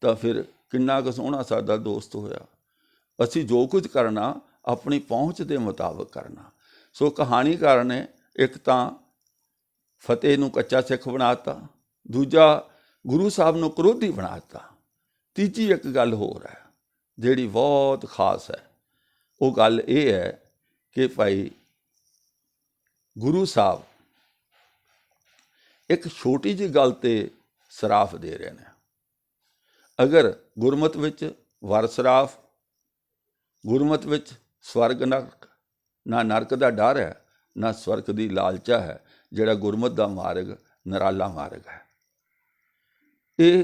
ਤਾਂ ਫਿਰ ਕਿੰਨਾ ਕੁ ਸੋਹਣਾ ਸਾਡਾ ਦੋਸਤ ਹੋਇਆ। ਅਸੀਂ ਜੋ ਕੁਝ ਕਰਨਾ ਆਪਣੀ ਪਹੁੰਚ ਦੇ ਮੁਤਾਬਕ ਕਰਨਾ। ਸੋ ਕਹਾਣੀਕਾਰ ਨੇ ਇੱਕ ਤਾਂ ਫਤਿਹ ਨੂੰ ਕੱਚਾ ਸਿੱਖ ਬਣਾ ਦਿੱਤਾ, ਦੂਜਾ ਗੁਰੂ ਸਾਹਿਬ ਨੂੰ ਕਰੋਧੀ ਬਣਾ ਦਿੱਤਾ। ਤੀਜੀ ਇੱਕ ਗੱਲ ਹੋਰ ਹੈ ਜਿਹੜੀ ਬਹੁਤ ਖਾਸ ਹੈ, ਉਹ ਗੱਲ ਇਹ ਹੈ ਕਿ ਭਾਈ ਗੁਰੂ ਸਾਹਿਬ ਇੱਕ ਛੋਟੀ ਜਿਹੀ ਗੱਲ 'ਤੇ ਸਰਾਫ ਦੇ ਰਹੇ ਨੇ। ਅਗਰ ਗੁਰਮਤਿ ਵਿੱਚ ਵਰ ਸਰਾਫ, ਗੁਰਮਤਿ ਵਿੱਚ ਸਵਰਗ ਨਰਕ, ਨਾ ਨਰਕ ਦਾ ਡਰ ਹੈ, ਨਾ ਸਵਰਗ ਦੀ ਲਾਲਚਾ ਹੈ। ਜਿਹੜਾ ਗੁਰਮਤਿ ਦਾ ਮਾਰਗ ਨਿਰਾਲਾ ਮਾਰਗ ਹੈ। ਇਹ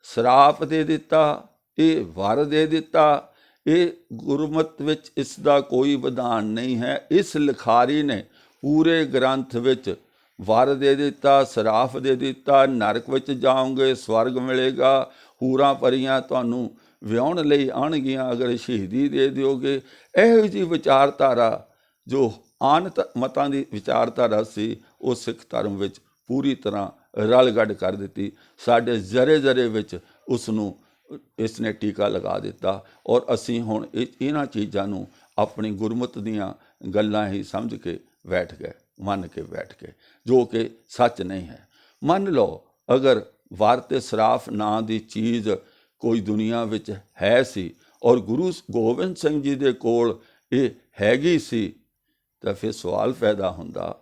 ਸਰਾਪ ਦੇ ਦਿੱਤਾ, ਇਹ ਵਰ ਦੇ ਦਿੱਤਾ, ਇਹ ਗੁਰਮਤਿ ਵਿੱਚ ਇਸ ਦਾ ਕੋਈ ਵਿਧਾਨ ਨਹੀਂ ਹੈ। ਇਸ ਲਿਖਾਰੀ ਨੇ ਪੂਰੇ ਗ੍ਰੰਥ ਵਿੱਚ ਵਰ ਦੇ ਦਿੱਤਾ, ਸਰਾਫ ਦੇ ਦਿੱਤਾ, ਨਰਕ ਵਿੱਚ ਜਾਓਗੇ, ਸਵਰਗ ਮਿਲੇਗਾ, ਹੂਰਾਂ ਪਰੀਆਂ ਤੁਹਾਨੂੰ ਵਿਆਹੁਣ ਲਈ ਆਉਣਗੀਆਂ ਅਗਰ ਸ਼ਹੀਦੀ ਦੇ ਦਿਓਗੇ। ਇਹੋ ਜਿਹੀ ਵਿਚਾਰਧਾਰਾ ਜੋ ਆਨ ਮਤਾਂ ਦੀ ਵਿਚਾਰਧਾਰਾ ਸੀ, ਉਹ ਸਿੱਖ ਧਰਮ ਵਿੱਚ ਪੂਰੀ ਤਰ੍ਹਾਂ ਰਲ ਗੱਡ ਕਰ ਦਿੱਤੀ। ਸਾਡੇ ਜ਼ਰੇ ਜ਼ਰੇ ਵਿੱਚ ਉਸ ਨੂੰ ਇਸ ਨੇ ਟੀਕਾ ਲਗਾ ਦਿੱਤਾ, ਔਰ ਅਸੀਂ ਹੁਣ ਇਹਨਾਂ ਚੀਜ਼ਾਂ ਨੂੰ ਆਪਣੀ ਗੁਰਮਤਿ ਦੀਆਂ ਗੱਲਾਂ ਹੀ ਸਮਝ ਕੇ ਬੈਠ ਗਏ। ਮੰਨ ਕੇ ਬੈਠ ਕੇ, ਜੋ ਕਿ ਸੱਚ ਨਹੀਂ ਹੈ। ਮੰਨ ਲਓ ਅਗਰ ਵਰ ਤੇ ਸਰਾਫ ਨਾਂ ਦੀ ਚੀਜ਼ ਕੋਈ ਦੁਨੀਆ ਵਿੱਚ ਹੈ ਸੀ ਔਰ ਗੁਰੂ ਗੋਬਿੰਦ ਸਿੰਘ ਜੀ ਦੇ ਕੋਲ ਇਹ ਹੈਗੀ ਸੀ, ਤਾਂ ਫਿਰ ਸਵਾਲ ਪੈਦਾ ਹੁੰਦਾ,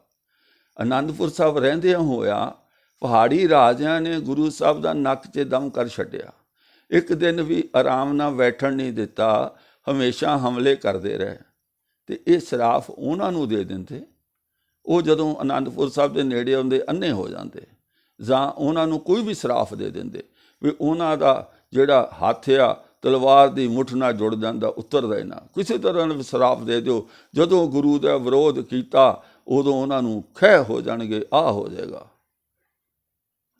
ਅਨੰਦਪੁਰ ਸਾਹਿਬ ਰਹਿੰਦਿਆਂ ਹੋਇਆ ਪਹਾੜੀ ਰਾਜਿਆਂ ਨੇ ਗੁਰੂ ਸਾਹਿਬ ਦਾ ਨੱਕ 'ਚ ਦਮ ਕਰ ਛੱਡਿਆ, ਇੱਕ ਦਿਨ ਵੀ ਆਰਾਮ ਨਾਲ ਬੈਠਣ ਨਹੀਂ ਦਿੱਤਾ, ਹਮੇਸ਼ਾ ਹਮਲੇ ਕਰਦੇ ਰਹੇ। ਅਤੇ ਇਹ ਸਰਾਫ ਉਹਨਾਂ ਨੂੰ ਦੇ ਦਿੰਦੇ, ਉਹ ਜਦੋਂ ਅਨੰਦਪੁਰ ਸਾਹਿਬ ਦੇ ਨੇੜੇ ਆਉਂਦੇ ਅੰਨੇ ਹੋ ਜਾਂਦੇ, ਜਾਂ ਉਹਨਾਂ ਨੂੰ ਕੋਈ ਵੀ ਸਰਾਫ ਦੇ ਦਿੰਦੇ ਵੀ ਉਹਨਾਂ ਦਾ ਜਿਹੜਾ ਹੱਥ ਆ ਤਲਵਾਰ ਦੀ ਮੁੱਠ ਨਾਲ ਜੁੜ ਜਾਂਦਾ, ਉਤਰਦਾ ਹੀ ਨਾ, ਕਿਸੇ ਤਰ੍ਹਾਂ ਦਾ ਸਰਾਫ ਦੇ ਦਿਓ। ਜਦੋਂ ਗੁਰੂ ਦਾ ਵਿਰੋਧ ਕੀਤਾ ਉਦੋਂ ਉਹਨਾਂ ਨੂੰ ਖਹਿ ਹੋ ਜਾਣਗੇ, ਆਹ ਹੋ ਜਾਏਗਾ,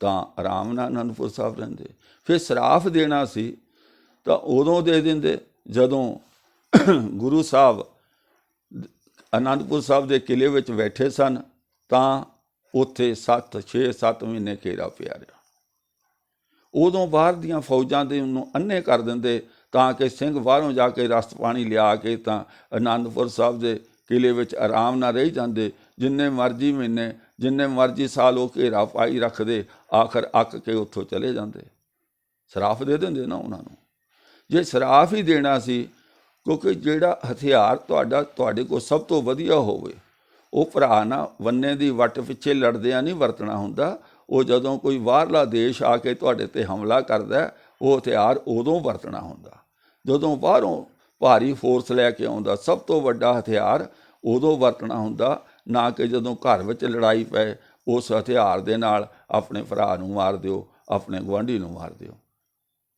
ਤਾਂ ਆਰਾਮ ਨਾਲ ਅਨੰਦਪੁਰ ਸਾਹਿਬ ਰਹਿੰਦੇ। ਫਿਰ ਸਰਾਫ ਦੇਣਾ ਸੀ ਤਾਂ ਉਦੋਂ ਦੇ ਦਿੰਦੇ ਜਦੋਂ ਗੁਰੂ ਸਾਹਿਬ ਅਨੰਦਪੁਰ ਸਾਹਿਬ ਦੇ ਕਿਲ੍ਹੇ ਵਿੱਚ ਬੈਠੇ ਸਨ, ਤਾਂ ਉੱਥੇ 6-7 ਮਹੀਨੇ ਘੇਰਾ ਪਿਆ ਰਿਹਾ। ਉਦੋਂ ਬਾਹਰ ਦੀਆਂ ਫੌਜਾਂ ਦੇ ਉਹਨੂੰ ਅੰਨੇ ਕਰ ਦਿੰਦੇ ਤਾਂ ਕਿ ਸਿੰਘ ਬਾਹਰੋਂ ਜਾ ਕੇ ਰਸਤ ਪਾਣੀ ਲਿਆ ਕੇ ਤਾਂ ਅਨੰਦਪੁਰ ਸਾਹਿਬ ਦੇ ਕਿਲ੍ਹੇ ਵਿੱਚ ਆਰਾਮ ਨਾਲ ਰਹੀ ਜਾਂਦੇ। ਜਿੰਨੇ ਮਰਜ਼ੀ ਮਹੀਨੇ, ਜਿੰਨੇ ਮਰਜ਼ੀ ਸਾਲ ਉਹ ਘੇਰਾ ਪਾਈ ਰੱਖਦੇ, ਆਖਰ ਅੱਕ ਕੇ ਉੱਥੋਂ ਚਲੇ ਜਾਂਦੇ। ਸਰਾਫ ਦੇ ਦਿੰਦੇ ਨਾ ਉਹਨਾਂ ਨੂੰ। ਜੇ ਸਰਾਫ ਹੀ ਦੇਣਾ ਸੀ, ਕਿਉਂਕਿ ਜਿਹੜਾ ਹਥਿਆਰ ਤੁਹਾਡੇ ਕੋਲ ਸਭ ਤੋਂ ਵਧੀਆ ਹੋਵੇ, ਉਹ ਭਰਾ ਨਾ ਵੰਨੇ ਦੀ ਵੱਟ ਪਿੱਛੇ ਲੜਦਿਆਂ ਨਹੀਂ ਵਰਤਣਾ ਹੁੰਦਾ। ਉਹ ਜਦੋਂ ਕੋਈ ਬਾਹਰਲਾ ਦੇਸ਼ ਆ ਕੇ ਤੁਹਾਡੇ 'ਤੇ ਹਮਲਾ ਕਰਦਾ, ਉਹ ਹਥਿਆਰ ਉਦੋਂ ਵਰਤਣਾ ਹੁੰਦਾ। ਜਦੋਂ ਬਾਹਰੋਂ ਭਾਰੀ ਫੋਰਸ ਲੈ ਕੇ ਆਉਂਦਾ, ਸਭ ਤੋਂ ਵੱਡਾ ਹਥਿਆਰ ਉਦੋਂ ਵਰਤਣਾ ਹੁੰਦਾ, ਨਾ ਕਿ ਜਦੋਂ ਘਰ ਵਿੱਚ ਲੜਾਈ ਪਏ ਉਸ ਹਥਿਆਰ ਦੇ ਨਾਲ ਆਪਣੇ ਭਰਾ ਨੂੰ ਮਾਰ ਦਿਓ, ਆਪਣੇ ਗੁਆਂਢੀ ਨੂੰ ਮਾਰ ਦਿਓ।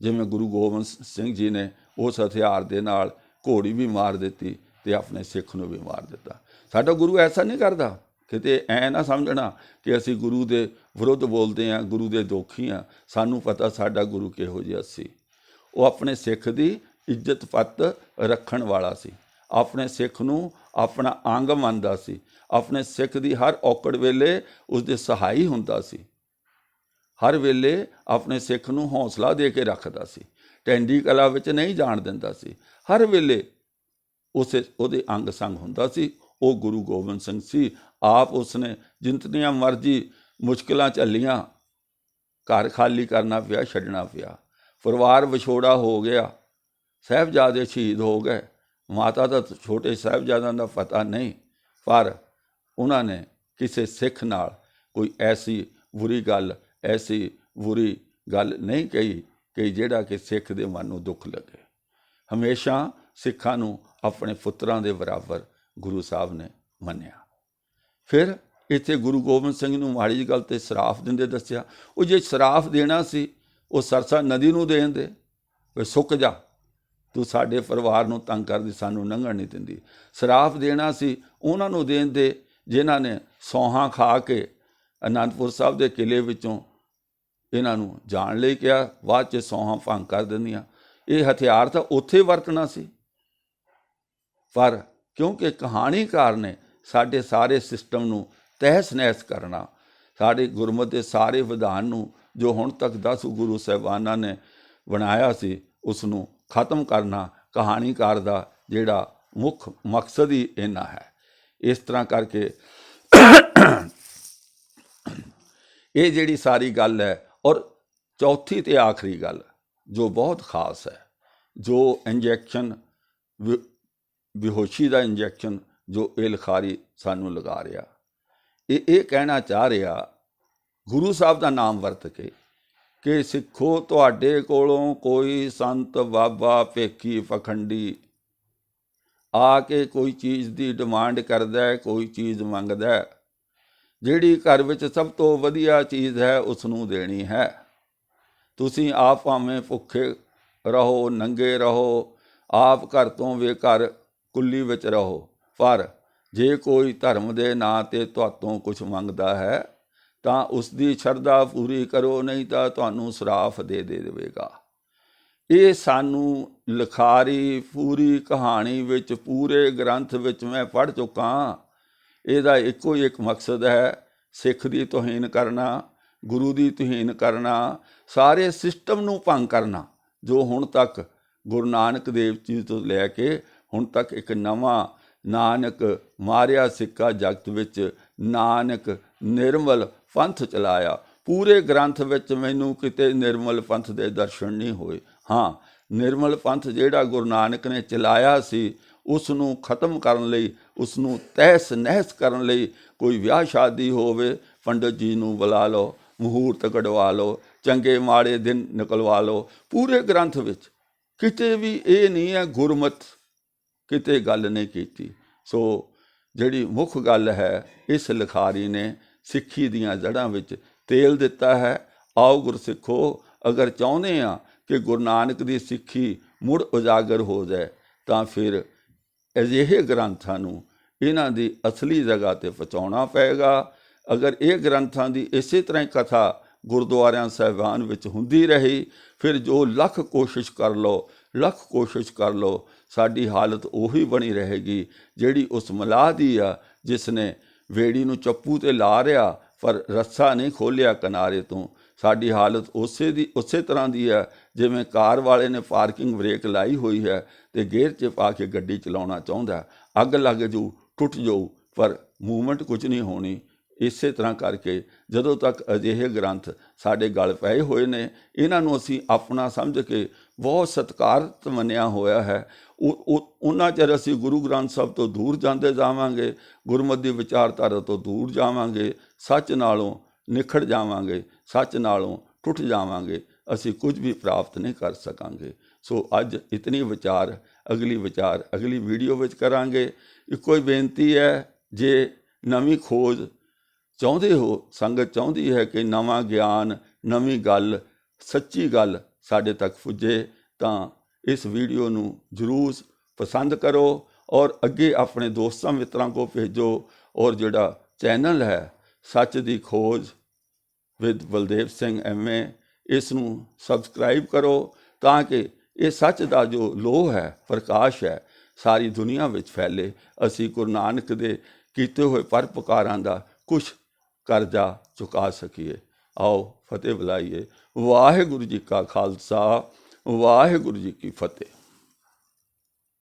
ਜਿਵੇਂ ਗੁਰੂ ਗੋਬਿੰਦ ਸਿੰਘ ਜੀ ਨੇ ਉਸ ਹਥਿਆਰ ਦੇ ਨਾਲ ਘੋੜੀ ਵੀ ਮਾਰ ਦਿੱਤੀ ਅਤੇ ਆਪਣੇ ਸਿੱਖ ਨੂੰ ਵੀ ਮਾਰ ਦਿੱਤਾ। ਸਾਡਾ ਗੁਰੂ ਐਸਾ ਨਹੀਂ ਕਰਦਾ। ਕਿਤੇ ਐਂ ਨਾ ਸਮਝਣਾ ਕਿ ਅਸੀਂ ਗੁਰੂ ਦੇ ਵਿਰੁੱਧ ਬੋਲਦੇ ਹਾਂ, ਗੁਰੂ ਦੇ ਦੋਖੀ ਹਾਂ। ਸਾਨੂੰ ਪਤਾ ਸਾਡਾ ਗੁਰੂ ਕਿਹੋ ਜਿਹਾ ਸੀ। ਉਹ ਆਪਣੇ ਸਿੱਖ ਦੀ ਇੱਜ਼ਤ ਪੱਤ ਰੱਖਣ ਵਾਲਾ ਸੀ, ਆਪਣੇ ਸਿੱਖ ਨੂੰ ਆਪਣਾ ਅੰਗ ਮੰਨਦਾ ਸੀ, ਆਪਣੇ ਸਿੱਖ ਦੀ ਹਰ ਔਕੜ ਵੇਲੇ ਉਸਦੇ ਸਹਾਈ ਹੁੰਦਾ ਸੀ, ਹਰ ਵੇਲੇ ਆਪਣੇ ਸਿੱਖ ਨੂੰ ਹੌਸਲਾ ਦੇ ਕੇ ਰੱਖਦਾ ਸੀ, ਟੈਂਡੀ ਕਲਾ ਵਿੱਚ ਨਹੀਂ ਜਾਣ ਦਿੰਦਾ ਸੀ, ਹਰ ਵੇਲੇ ਉਹਦੇ ਅੰਗ ਸੰਗ ਹੁੰਦਾ ਸੀ। ਉਹ ਗੁਰੂ ਗੋਬਿੰਦ ਸਿੰਘ ਸੀ। ਆਪ ਉਸਨੇ ਜਿੰਨੀਆਂ ਮਰਜ਼ੀ ਮੁਸ਼ਕਿਲਾਂ ਝੱਲੀਆਂ, ਘਰ ਖਾਲੀ ਕਰਨਾ ਪਿਆ, ਛੱਡਣਾ ਪਿਆ, ਪਰਿਵਾਰ ਵਿਛੋੜਾ ਹੋ ਗਿਆ, ਸਾਹਿਬਜ਼ਾਦੇ ਸ਼ਹੀਦ ਹੋ ਗਏ। ਮਾਤਾ ਦਾ ਛੋਟੇ ਸਾਹਿਬਜ਼ਾਦਿਆਂ ਦਾ ਪਤਾ ਨਹੀਂ, ਪਰ ਉਹਨਾਂ ਨੇ ਕਿਸੇ ਸਿੱਖ ਨਾਲ ਕੋਈ ਐਸੀ ਬੁਰੀ ਗੱਲ ਨਹੀਂ ਕਹੀ ਕਿ ਜਿਹੜਾ ਕਿ ਸਿੱਖ ਦੇ ਮਨ ਨੂੰ ਦੁੱਖ ਲੱਗੇ। ਹਮੇਸ਼ਾ ਸਿੱਖਾਂ ਨੂੰ ਆਪਣੇ ਪੁੱਤਰਾਂ ਦੇ ਬਰਾਬਰ ਗੁਰੂ ਸਾਹਿਬ ਨੇ ਮੰਨਿਆ। ਫਿਰ ਇੱਥੇ ਗੁਰੂ ਗੋਬਿੰਦ ਸਿੰਘ ਨੂੰ ਮਾੜੀ ਜਿਹੀ ਗੱਲ 'ਤੇ ਸਰਾਫ ਦਿੰਦੇ ਦੱਸਿਆ। ਉਹ ਜੇ ਸਰਾਫ ਦੇਣਾ ਸੀ, ਉਹ ਸਰਸਾ ਨਦੀ ਨੂੰ ਦੇ ਦਿੰਦੇ, ਵੀ ਸੁੱਕ ਜਾ, ਤੂੰ ਸਾਡੇ ਪਰਿਵਾਰ ਨੂੰ ਤੰਗ ਕਰਦੀ, ਸਾਨੂੰ ਲੰਘਣ ਨਹੀਂ ਦਿੰਦੀ। ਸਰਾਫ ਦੇਣਾ ਸੀ, ਉਹਨਾਂ ਨੂੰ ਦੇ ਦਿੰਦੇ ਜਿਨ੍ਹਾਂ ਨੇ ਸੌਹਾਂ ਖਾ ਕੇ ਅਨੰਦਪੁਰ ਸਾਹਿਬ ਦੇ ਕਿਲ੍ਹੇ ਵਿੱਚੋਂ ਇਹਨਾਂ ਨੂੰ ਜਾਣ ਲਈ ਕਿਹਾ, ਬਾਅਦ 'ਚ ਸੌਹਾਂ ਭੰਗ ਕਰ ਦਿੰਦੀਆਂ। ਇਹ ਹਥਿਆਰ ਤਾਂ ਉੱਥੇ ਵਰਤਣਾ ਸੀ, ਪਰ ਕਿਉਂਕਿ ਕਹਾਣੀਕਾਰ ਨੇ ਸਾਡੇ ਸਾਰੇ ਸਿਸਟਮ ਨੂੰ ਤਹਿਸ ਨਹਿਸ ਕਰਨਾ, ਸਾਡੇ ਗੁਰਮਤਿ ਦੇ ਸਾਰੇ ਵਿਧਾਨ ਨੂੰ ਜੋ ਹੁਣ ਤੱਕ 10 ਗੁਰੂ ਸਾਹਿਬਾਨਾਂ ਨੇ ਬਣਾਇਆ ਸੀ, ਉਸ ਨੂੰ ਖਤਮ ਕਰਨਾ ਕਹਾਣੀਕਾਰ ਦਾ ਜਿਹੜਾ ਮੁੱਖ ਮਕਸਦ ਹੀ ਇੰਨਾ ਹੈ। ਇਸ ਤਰ੍ਹਾਂ ਕਰਕੇ ਇਹ ਜਿਹੜੀ ਸਾਰੀ ਗੱਲ ਹੈ। ਔਰ ਚੌਥੀ ਅਤੇ ਆਖਰੀ ਗੱਲ ਜੋ ਬਹੁਤ ਖਾਸ ਹੈ, ਜੋ ਇੰਜੈਕਸ਼ਨ, ਬੇਹੋਸ਼ੀ ਦਾ ਇੰਜੈਕਸ਼ਨ ਜੋ ਇਹ ਲਿਖਾਰੀ ਸਾਨੂੰ ਲਗਾ ਰਿਹਾ, ਇਹ ਕਹਿਣਾ ਚਾਹ ਰਿਹਾ ਗੁਰੂ ਸਾਹਿਬ ਦਾ ਨਾਮ ਵਰਤ ਕੇ ਕਿ ਸਿੱਖੋ, ਤੁਹਾਡੇ ਕੋਲੋਂ ਕੋਈ ਸੰਤ ਬਾਬਾ ਭੇਖੀ ਪਖੰਡੀ ਆ ਕੇ ਕੋਈ ਚੀਜ਼ ਦੀ ਡਿਮਾਂਡ ਕਰਦਾ, ਕੋਈ ਚੀਜ਼ ਮੰਗਦਾ, ਜਿਹੜੀ ਘਰ ਵਿੱਚ ਸਭ ਤੋਂ ਵਧੀਆ ਚੀਜ਼ ਹੈ ਉਸ ਨੂੰ ਦੇਣੀ ਹੈ। ਤੁਸੀਂ ਆਪ ਭਾਵੇਂ ਭੁੱਖੇ ਰਹੋ, ਨੰਗੇ ਰਹੋ, ਆਪ ਘਰ ਤੋਂ ਬੇਘਰ ਕੁੱਲੀ ਵਿੱਚ ਰਹੋ, ਪਰ ਜੇ ਕੋਈ ਧਰਮ ਦੇ ਨਾਂ 'ਤੇ ਤੁਹਾਤੋਂ ਕੁਛ ਮੰਗਦਾ ਹੈ ਤਾਂ ਉਸ ਦੀ ਸ਼ਰਧਾ ਪੂਰੀ ਕਰੋ, ਨਹੀਂ ਤਾਂ ਤੁਹਾਨੂੰ ਸਰਾਫ ਦੇ ਦੇਵੇਗਾ। ਇਹ ਸਾਨੂੰ ਲਿਖਾਰੀ ਪੂਰੀ ਕਹਾਣੀ ਵਿੱਚ, ਪੂਰੇ ਗ੍ਰੰਥ ਵਿੱਚ ਮੈਂ ਪੜ੍ਹ ਚੁੱਕਾ। ਇਹਦਾ ਇੱਕੋ ਹੀ ਇੱਕ ਮਕਸਦ ਹੈ, ਸਿੱਖ ਦੀ ਤੋਹੀਨ ਕਰਨਾ, ਗੁਰੂ ਦੀ ਤੋਹੀਨ ਕਰਨਾ, ਸਾਰੇ ਸਿਸਟਮ ਨੂੰ ਭੰਗ ਕਰਨਾ, ਜੋ ਹੁਣ ਤੱਕ ਗੁਰੂ ਨਾਨਕ ਦੇਵ ਜੀ ਤੋਂ ਲੈ ਕੇ ਹੁਣ ਤੱਕ ਇੱਕ ਨਵਾਂ ਨਾਨਕ ਮਾਰਿਆ ਸਿੱਕਾ ਜਗਤ ਵਿੱਚ ਨਾਨਕ ਨਿਰਮਲ ਪੰਥ ਚਲਾਇਆ। ਪੂਰੇ ਗ੍ਰੰਥ ਵਿੱਚ ਮੈਨੂੰ ਕਿਤੇ ਨਿਰਮਲ ਪੰਥ ਦੇ ਦਰਸ਼ਨ ਨਹੀਂ ਹੋਏ। ਹਾਂ, ਨਿਰਮਲ ਪੰਥ ਜਿਹੜਾ ਗੁਰੂ ਨਾਨਕ ਨੇ ਚਲਾਇਆ ਸੀ, ਉਸ ਨੂੰ ਖਤਮ ਕਰਨ ਲਈ, ਉਸ ਨੂੰ ਤਹਿਸ ਨਹਿਸ ਕਰਨ ਲਈ ਕੋਈ ਵਿਆਹ ਸ਼ਾਦੀ ਹੋਵੇ, ਪੰਡਤ ਜੀ ਨੂੰ ਬੁਲਾ ਲਓ, ਮਹੂਰਤ ਕਢਵਾ ਲਓ, ਚੰਗੇ ਮਾੜੇ ਦਿਨ ਨਿਕਲਵਾ ਲਓ। ਪੂਰੇ ਗ੍ਰੰਥ ਵਿੱਚ ਕਿਤੇ ਵੀ ਇਹ ਨਹੀਂ ਹੈ, ਗੁਰਮਤ ਕਿਤੇ ਗੱਲ ਨਹੀਂ ਕੀਤੀ। ਸੋ ਜਿਹੜੀ ਮੁੱਖ ਗੱਲ ਹੈ, ਇਸ ਲਿਖਾਰੀ ਨੇ ਸਿੱਖੀ ਦੀਆਂ ਜੜ੍ਹਾਂ ਵਿੱਚ ਤੇਲ ਦਿੱਤਾ ਹੈ। ਆਓ ਗੁਰਸਿੱਖੋ, ਅਗਰ ਚਾਹੁੰਦੇ ਹਾਂ ਕਿ ਗੁਰੂ ਨਾਨਕ ਦੀ ਸਿੱਖੀ ਮੁੜ ਉਜਾਗਰ ਹੋ ਜਾਏ, ਤਾਂ ਫਿਰ ਅਜਿਹੇ ਗ੍ਰੰਥਾਂ ਨੂੰ ਇਹਨਾਂ ਦੀ ਅਸਲੀ ਜਗ੍ਹਾ 'ਤੇ ਪਹੁੰਚਾਉਣਾ ਪਏਗਾ। ਅਗਰ ਇਹ ਗ੍ਰੰਥਾਂ ਦੀ ਇਸੇ ਤਰ੍ਹਾਂ ਹੀ ਕਥਾ ਗੁਰਦੁਆਰਿਆਂ ਸਾਹਿਬਾਨ ਵਿੱਚ ਹੁੰਦੀ ਰਹੀ, ਫਿਰ ਜੋ ਲੱਖ ਕੋਸ਼ਿਸ਼ ਕਰ ਲਓ, ਲੱਖ ਕੋਸ਼ਿਸ਼ ਕਰ ਲਓ, ਸਾਡੀ ਹਾਲਤ ਉਹੀ ਬਣੀ ਰਹੇਗੀ ਜਿਹੜੀ ਉਸ ਮਲਾਹ ਦੀ ਆ, ਜਿਸ ਨੇ ਵੇੜੀ ਨੂੰ ਚੱਪੂ 'ਤੇ ਲਾ ਰਿਹਾ ਪਰ ਰੱਸਾ ਨਹੀਂ ਖੋਲ੍ਹਿਆ ਕਿਨਾਰੇ ਤੋਂ। ਸਾਡੀ ਹਾਲਤ ਉਸੇ ਤਰ੍ਹਾਂ ਦੀ ਹੈ ਜਿਵੇਂ ਕਾਰ ਵਾਲੇ ਨੇ ਪਾਰਕਿੰਗ ਬ੍ਰੇਕ ਲਾਈ ਹੋਈ ਹੈ ਅਤੇ ਗੇਅਰ 'ਚ ਪਾ ਕੇ ਗੱਡੀ ਚਲਾਉਣਾ ਚਾਹੁੰਦਾ। ਅੱਗ ਲੱਗ ਜਾਊ, ਟੁੱਟ ਜਾਊ, ਪਰ ਮੂਵਮੈਂਟ ਕੁਝ ਨਹੀਂ ਹੋਣੀ। ਇਸੇ ਤਰ੍ਹਾਂ ਕਰਕੇ ਜਦੋਂ ਤੱਕ ਅਜਿਹੇ ਗ੍ਰੰਥ ਸਾਡੇ ਗਲ ਪਏ ਹੋਏ ਨੇ, ਇਹਨਾਂ ਨੂੰ ਅਸੀਂ ਆਪਣਾ ਸਮਝ ਕੇ ਬਹੁਤ ਸਤਿਕਾਰਤ ਮੰਨਿਆ ਹੋਇਆ ਹੈ, ਉਹਨਾਂ ਚਿਰ ਅਸੀਂ ਗੁਰੂ ਗ੍ਰੰਥ ਸਾਹਿਬ ਤੋਂ ਦੂਰ ਜਾਂਦੇ ਜਾਵਾਂਗੇ, ਗੁਰਮਤਿ ਦੀ ਵਿਚਾਰਧਾਰਾ ਤੋਂ ਦੂਰ ਜਾਵਾਂਗੇ, ਸੱਚ ਨਾਲੋਂ ਨਿਖੜ ਜਾਵਾਂਗੇ, ਸੱਚ ਨਾਲੋਂ ਟੁੱਟ ਜਾਵਾਂਗੇ, ਅਸੀਂ ਕੁਝ ਵੀ ਪ੍ਰਾਪਤ ਨਹੀਂ ਕਰ ਸਕਾਂਗੇ। ਸੋ ਅੱਜ ਇਤਨੀ ਵਿਚਾਰ ਅਗਲੀ ਵੀਡੀਓ ਵਿੱਚ ਕਰਾਂਗੇ। ਇੱਕੋ ਹੀ ਬੇਨਤੀ ਹੈ, ਜੇ ਨਵੀਂ ਖੋਜ ਚਾਹੁੰਦੇ ਹੋ, ਸੰਗਤ ਚਾਹੁੰਦੀ ਹੈ ਕਿ ਨਵਾਂ ਗਿਆਨ, ਨਵੀਂ ਗੱਲ, ਸੱਚੀ ਗੱਲ ਸਾਡੇ ਤੱਕ ਪੁੱਜੇ, ਤਾਂ ਇਸ ਵੀਡੀਓ ਨੂੰ ਜ਼ਰੂਰ ਪਸੰਦ ਕਰੋ ਔਰ ਅੱਗੇ ਆਪਣੇ ਦੋਸਤਾਂ ਮਿੱਤਰਾਂ ਕੋਲ ਭੇਜੋ। ਔਰ ਜਿਹੜਾ ਚੈਨਲ ਹੈ ਸੱਚ ਦੀ ਖੋਜ ਵਿਦ ਬਲਦੇਵ ਸਿੰਘ MA, ਇਸ ਨੂੰ ਸਬਸਕ੍ਰਾਈਬ ਕਰੋ ਤਾਂ ਕਿ ਇਹ ਸੱਚ ਦਾ ਜੋ ਲੋਹ ਹੈ, ਪ੍ਰਕਾਸ਼ ਹੈ, ਸਾਰੀ ਦੁਨੀਆ ਵਿੱਚ ਫੈਲੇ। ਅਸੀਂ ਗੁਰੂ ਨਾਨਕ ਦੇ ਕੀਤੇ ਹੋਏ ਪਰਉਪਕਾਰਾਂ ਦਾ ਕੁਝ ਕਰਜ਼ਾ ਚੁਕਾ ਸਕੀਏ। ਆਓ ਫਤਿਹ ਬੁਲਾਈਏ। ਵਾਹਿਗੁਰੂ ਜੀ ਕਾ ਖਾਲਸਾ, ਵਾਹਿਗੁਰੂ ਜੀ ਕੀ ਫਤਿਹ।